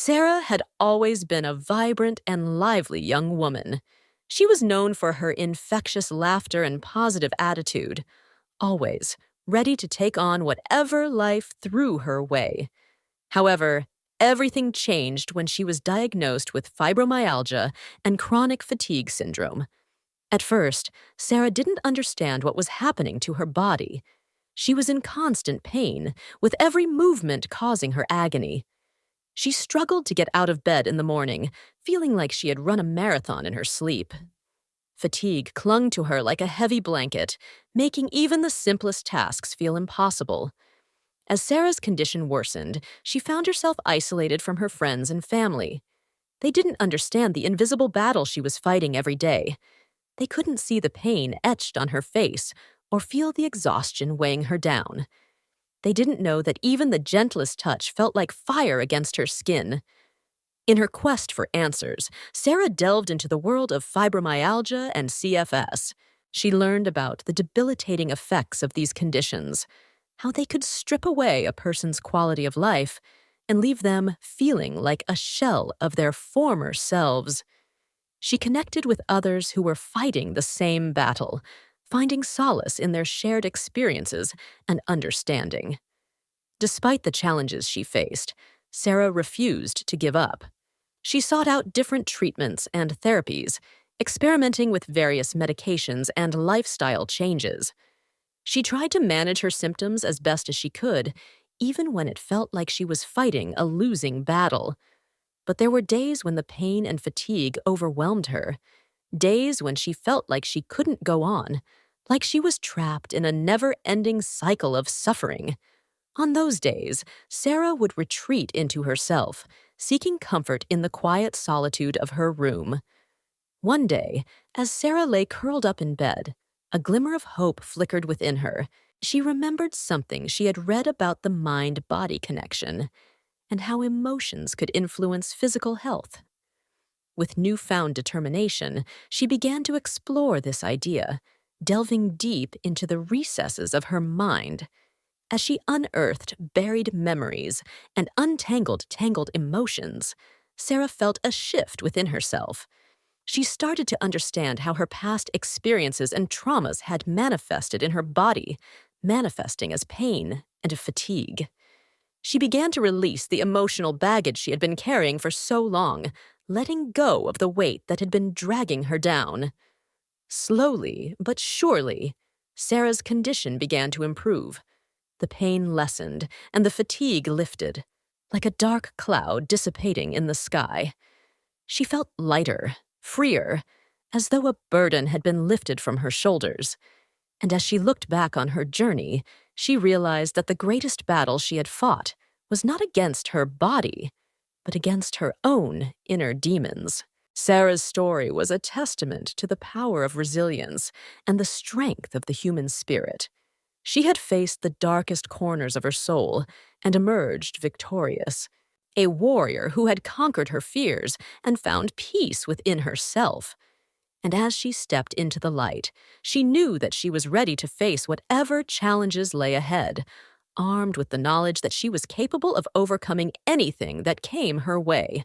Sarah had always been a vibrant and lively young woman. She was known for her infectious laughter and positive attitude, always ready to take on whatever life threw her way. However, everything changed when she was diagnosed with fibromyalgia and chronic fatigue syndrome. At first, Sarah didn't understand what was happening to her body. She was in constant pain, with every movement causing her agony. She struggled to get out of bed in the morning, feeling like she had run a marathon in her sleep. Fatigue clung to her like a heavy blanket, making even the simplest tasks feel impossible. As Sarah's condition worsened, she found herself isolated from her friends and family. They didn't understand the invisible battle she was fighting every day. They couldn't see the pain etched on her face or feel the exhaustion weighing her down. They didn't know that even the gentlest touch felt like fire against her skin. In her quest for answers, Sarah delved into the world of fibromyalgia and CFS. She learned about the debilitating effects of these conditions, how they could strip away a person's quality of life and leave them feeling like a shell of their former selves. She connected with others who were fighting the same battle, finding solace in their shared experiences and understanding. Despite the challenges she faced, Sarah refused to give up. She sought out different treatments and therapies, experimenting with various medications and lifestyle changes. She tried to manage her symptoms as best as she could, even when it felt like she was fighting a losing battle. But there were days when the pain and fatigue overwhelmed her, days when she felt like she couldn't go on, like she was trapped in a never-ending cycle of suffering. On those days, Sarah would retreat into herself, seeking comfort in the quiet solitude of her room. One day, as Sarah lay curled up in bed, a glimmer of hope flickered within her. She remembered something she had read about the mind-body connection and how emotions could influence physical health. With newfound determination, she began to explore this idea, delving deep into the recesses of her mind. As she unearthed buried memories and untangled tangled emotions, Sarah felt a shift within herself. She started to understand how her past experiences and traumas had manifested in her body, manifesting as pain and fatigue. She began to release the emotional baggage she had been carrying for so long, letting go of the weight that had been dragging her down. Slowly but surely, Sarah's condition began to improve. The pain lessened, and the fatigue lifted, like a dark cloud dissipating in the sky. She felt lighter, freer, as though a burden had been lifted from her shoulders. And as she looked back on her journey, she realized that the greatest battle she had fought was not against her body, but against her own inner demons. Sarah's story was a testament to the power of resilience and the strength of the human spirit. She had faced the darkest corners of her soul and emerged victorious, a warrior who had conquered her fears and found peace within herself. And as she stepped into the light, she knew that she was ready to face whatever challenges lay ahead, armed with the knowledge that she was capable of overcoming anything that came her way.